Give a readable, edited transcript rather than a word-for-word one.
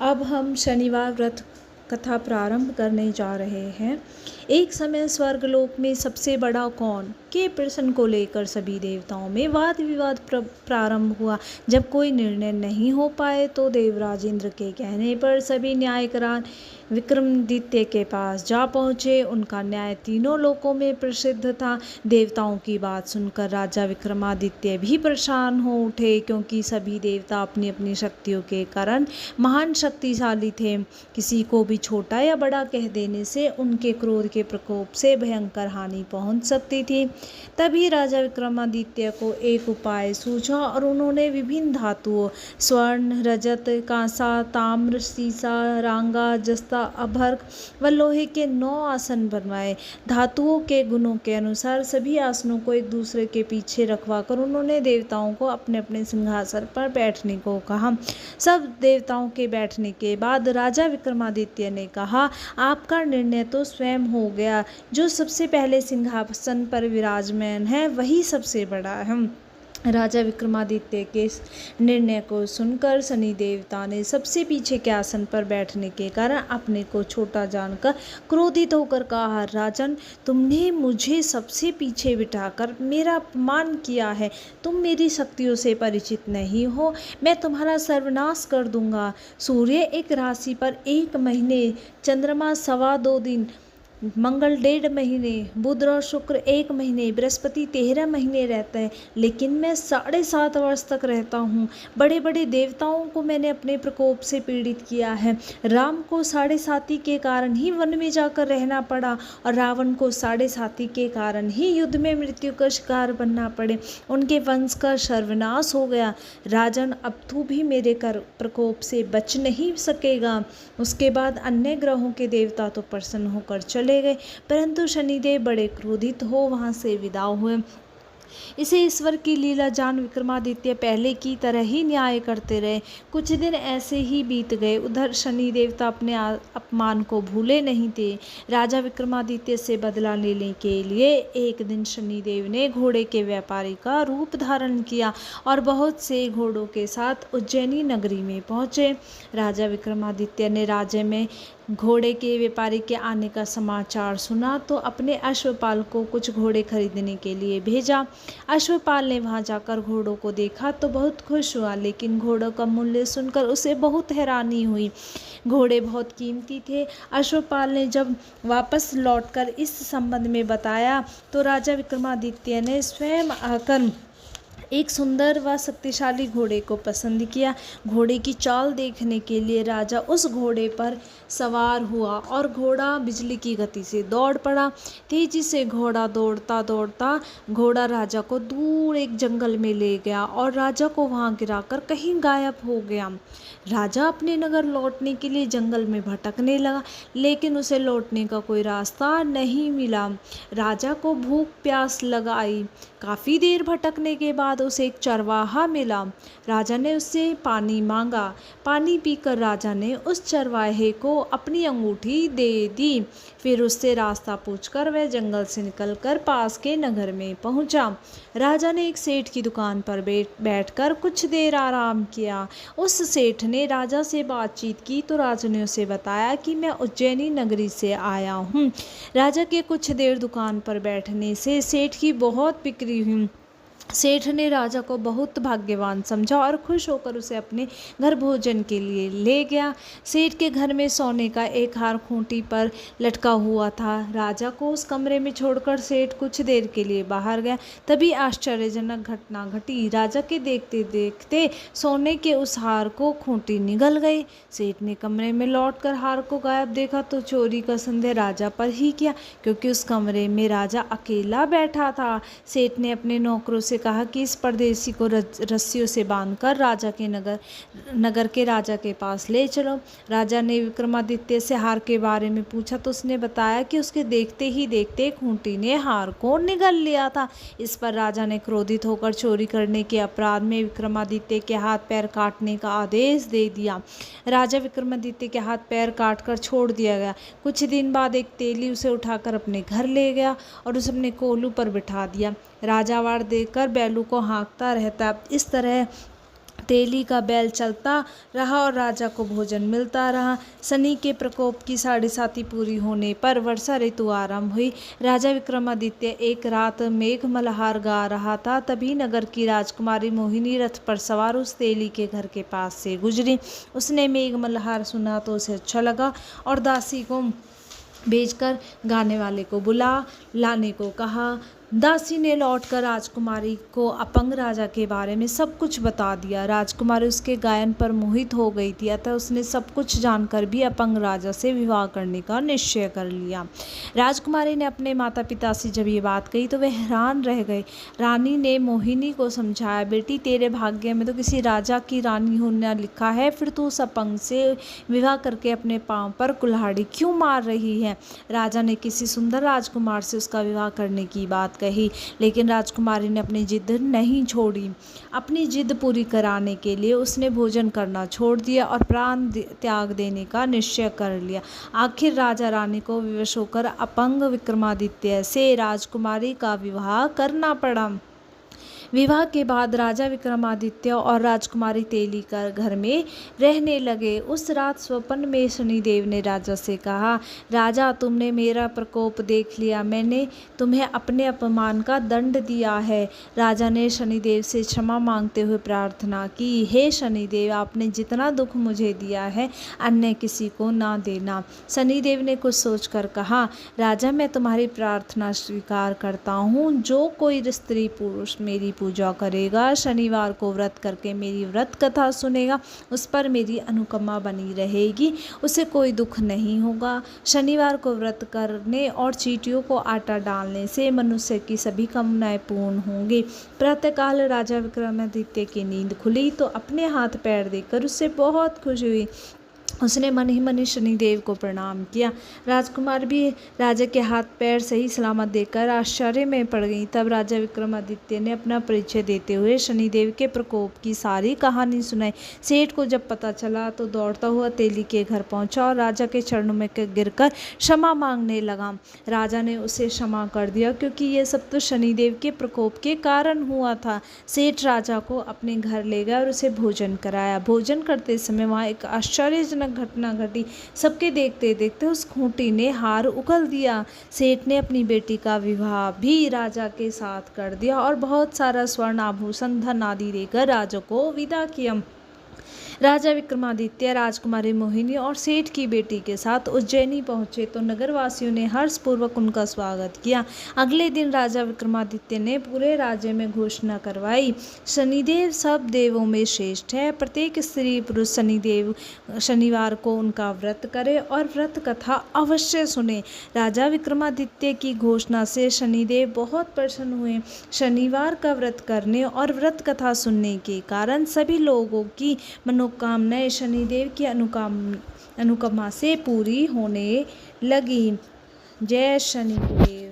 अब हम शनिवार व्रत कथा प्रारंभ करने जा रहे हैं। एक समय स्वर्गलोक में सबसे बड़ा कौन के प्रश्न को लेकर सभी देवताओं में वाद विवाद प्रारंभ हुआ। जब कोई निर्णय नहीं हो पाए तो देवराज इंद्र के कहने पर सभी न्यायकरान विक्रमादित्य के पास जा पहुँचे। उनका न्याय तीनों लोकों में प्रसिद्ध था। देवताओं की बात सुनकर राजा विक्रमादित्य भी परेशान हो उठे, क्योंकि सभी देवता अपनी अपनी शक्तियों के कारण महान शक्तिशाली थे। किसी को भी छोटा या बड़ा कह देने से उनके क्रोध के प्रकोप से भयंकर हानि पहुंच सकती थी। तभी राजा विक्रमादित्य को एक उपाय सूझा और उन्होंने विभिन्न धातुओं स्वर्ण, रजत, कांसा, ताम्र, सीसा, रांगा, जस्ता, अभर्क व लोहे के 9 आसन बनवाए। धातुओं के गुणों के अनुसार सभी आसनों को एक दूसरे के पीछे रखवाकर उन्होंने देवताओं को अपने अपने सिंहासन पर बैठने को कहा। सब देवताओं के बैठने के बाद राजा विक्रमादित्य ने कहा, आपका निर्णय तो स्वयं हो गया। जो सबसे पहले सिंहासन पर विराजमान है वही सबसे बड़ा है। राजा विक्रमादित्य के इस निर्णय को सुनकर शनि देवता ने सबसे पीछे के आसन पर बैठने के कारण अपने को छोटा जानकर क्रोधित होकर कहा, राजन, तुमने मुझे सबसे पीछे बिठाकर मेरा अपमान किया है। तुम मेरी शक्तियों से परिचित नहीं हो। मैं तुम्हारा सर्वनाश कर दूंगा। सूर्य एक राशि पर 1 महीने, चंद्रमा 2.25 दिन, मंगल 1.5 महीने, बुध और शुक्र 1 महीने, बृहस्पति 13 महीने रहता है, लेकिन मैं 7.5 वर्ष तक रहता हूँ। बड़े बड़े देवताओं को मैंने अपने प्रकोप से पीड़ित किया है। राम को 7.5 के कारण ही वन में जाकर रहना पड़ा और रावण को 7.5 के कारण ही युद्ध में मृत्यु का शिकार बनना पड़े। उनके वंश का सर्वनाश हो गया। राजन, अब तू भी मेरे प्रकोप से बच नहीं सकेगा। उसके बाद अन्य ग्रहों के देवता तो प्रसन्न होकर चले गए, परंतु शनिदेव बड़े क्रोधित हो वहां से विदा हुए। इसे ईश्वर की लीला जान विक्रमादित्य पहले की तरह ही न्याय करते रहे। कुछ दिन ऐसे ही बीत गए। उधर शनि देवता अपने अपमान को भूले नहीं थे। राजा विक्रमादित्य से बदला लेने के लिए एक दिन शनिदेव ने घोड़े के व्यापारी का रूप धारण किया और बहुत से घोड़ों के साथ उज्जैनी नगरी में पहुंचे। राजा विक्रमादित्य ने राज्य में घोड़े के व्यापारी के आने का समाचार सुना तो अपने अश्वपाल को कुछ घोड़े खरीदने के लिए भेजा। अश्वपाल ने वहां जाकर घोड़ों को देखा तो बहुत खुश हुआ, लेकिन घोड़ों का मूल्य सुनकर उसे बहुत हैरानी हुई। घोड़े बहुत कीमती थे। अश्वपाल ने जब वापस लौटकर इस संबंध में बताया तो राजा विक्रमादित्य ने स्वयं आकर एक सुंदर व शक्तिशाली घोड़े को पसंद किया। घोड़े की चाल देखने के लिए राजा उस घोड़े पर सवार हुआ और घोड़ा बिजली की गति से दौड़ पड़ा। तेजी से घोड़ा दौड़ता दौड़ता घोड़ा राजा को दूर एक जंगल में ले गया और राजा को वहां गिराकर कहीं गायब हो गया। राजा अपने नगर लौटने के लिए जंगल में भटकने लगा, लेकिन उसे लौटने का कोई रास्ता नहीं मिला। राजा को भूख प्यास लगाई। काफ़ी देर भटकने के बाद उसे एक चरवाहा मिला। राजा ने उससे पानी मांगा। पानी पीकर राजा ने उस चरवाहे को अपनी अंगूठी दे दी। फिर उससे रास्ता पूछकर वह जंगल से निकलकर पास के नगर में पहुंचा। राजा ने एक सेठ की दुकान पर बैठकर कुछ देर आराम किया। उस सेठ ने राजा से बातचीत की तो राजा ने उसे बताया कि मैं उज्जैनी नगरी से आया हूँ। राजा के कुछ देर दुकान पर बैठने से सेठ की बहुत बिक्री हुई। सेठ ने राजा को बहुत भाग्यवान समझा और खुश होकर उसे अपने घर भोजन के लिए ले गया। सेठ के घर में सोने का एक हार खूंटी पर लटका हुआ था। राजा को उस कमरे में छोड़कर सेठ कुछ देर के लिए बाहर गया। तभी आश्चर्यजनक घटना घटी। राजा के देखते देखते सोने के उस हार को खूंटी निगल गई। सेठ ने कमरे में लौटकर हार को गायब देखा तो चोरी का संदेह राजा पर ही किया, क्योंकि उस कमरे में राजा अकेला बैठा था। सेठ ने अपने नौकरों से कहा कि इस परदेसी को रस्सियों से बांधकर राजा के नगर के राजा के पास ले चलो। राजा ने विक्रमादित्य से हार के बारे में पूछा तो उसने बताया कि उसके देखते ही देखते खूंटी ने हार को निगल लिया था। इस पर राजा ने क्रोधित होकर चोरी करने के अपराध में विक्रमादित्य के हाथ पैर काटने का आदेश दे दिया। राजा विक्रमादित्य के हाथ पैर काटकर छोड़ दिया गया। कुछ दिन बाद एक तेली उसे उठाकर अपने घर ले गया और उसे अपने कोलू पर बिठा दिया। राजा वार देकर बैलों को हाँकता रहता। इस तरह तेली का बैल चलता रहा और राजा को भोजन मिलता रहा। शनि के प्रकोप की 7.5 पूरी होने पर वर्षा ऋतु आरंभ हुई। राजा विक्रमादित्य एक रात मेघ मल्हार गा रहा था, तभी नगर की राजकुमारी मोहिनी रथ पर सवार उस तेली के घर के पास से गुजरी। उसने मेघ मल्हार सुना तो उसे अच्छा लगा और दासी को भेजकर गाने वाले को बुला लाने को कहा। दासी ने लौटकर राजकुमारी को अपंग राजा के बारे में सब कुछ बता दिया। राजकुमारी उसके गायन पर मोहित हो गई थी, अतः उसने सब कुछ जानकर भी अपंग राजा से विवाह करने का निश्चय कर लिया। राजकुमारी ने अपने माता पिता से जब ये बात कही तो वे हैरान रह गए। रानी ने मोहिनी को समझाया, बेटी तेरे भाग्य में तो किसी राजा की रानी होना लिखा है, फिर तू उस अपंग से विवाह करके अपने पाँव पर कुल्हाड़ी क्यों मार रही है। राजा ने किसी सुंदर राजकुमार से उसका विवाह करने की बात कही, लेकिन राजकुमारी ने अपनी जिद नहीं छोड़ी। अपनी जिद पूरी कराने के लिए उसने भोजन करना छोड़ दिया और प्राण त्याग देने का निश्चय कर लिया। आखिर राजा रानी को विवश होकर अपंग विक्रमादित्य से राजकुमारी का विवाह करना पड़ा। विवाह के बाद राजा विक्रमादित्य और राजकुमारी तेली का घर में रहने लगे। उस रात स्वप्न में शनिदेव ने राजा से कहा, राजा तुमने मेरा प्रकोप देख लिया, मैंने तुम्हें अपने अपमान का दंड दिया है। राजा ने शनिदेव से क्षमा मांगते हुए प्रार्थना की, हे शनिदेव, आपने जितना दुख मुझे दिया है अन्य किसी को ना देना। शनिदेव ने कुछ सोचकर कहा, राजा मैं तुम्हारी प्रार्थना स्वीकार करता हूँ। जो कोई स्त्री पुरुष मेरी पूजा करेगा, शनिवार को व्रत करके मेरी व्रत कथा सुनेगा, उस पर मेरी अनुकंपा बनी रहेगी, उसे कोई दुख नहीं होगा। शनिवार को व्रत करने और चींटियों को आटा डालने से मनुष्य की सभी कामनाएं पूर्ण होंगी। प्रातःकाल राजा विक्रमादित्य की नींद खुली तो अपने हाथ पैर देखकर उससे बहुत खुश हुई। उसने मन ही मन शनिदेव को प्रणाम किया। राजकुमार भी राजा के हाथ पैर सही सलामत देखकर आश्चर्य में पड़ गई। तब राजा विक्रमादित्य ने अपना परिचय देते हुए शनिदेव के प्रकोप की सारी कहानी सुनाई। सेठ को जब पता चला तो दौड़ता हुआ तेली के घर पहुंचा और राजा के चरणों में गिरकर क्षमा मांगने लगा। राजा ने उसे क्षमा कर दिया, क्योंकि ये सब तो शनिदेव के प्रकोप के कारण हुआ था। सेठ राजा को अपने घर ले गया और उसे भोजन कराया। भोजन करते समय वहाँ एक आश्चर्यजनक घटना घटी। सबके देखते देखते उस खूंटी ने हार उगल दिया। सेठ ने अपनी बेटी का विवाह भी राजा के साथ कर दिया और बहुत सारा स्वर्ण आभूषण धन आदि देकर राजा को विदा किया। राजा विक्रमादित्य राजकुमारी मोहिनी और सेठ की बेटी के साथ उज्जैनी पहुंचे तो नगरवासियों ने हर्षपूर्वक उनका स्वागत किया। अगले दिन राजा विक्रमादित्य ने पूरे राज्य में घोषणा करवाई, शनिदेव सब देवों में श्रेष्ठ है। प्रत्येक स्त्री पुरुष शनिवार को उनका व्रत करे और व्रत कथा अवश्य सुने। राजा विक्रमादित्य की घोषणा से शनिदेव बहुत प्रसन्न हुए। शनिवार का व्रत करने और व्रत कथा सुनने के कारण सभी लोगों की मनोकामनाएं शनिदेव की अनुकंपा से पूरी होने लगी। जय शनिदेव।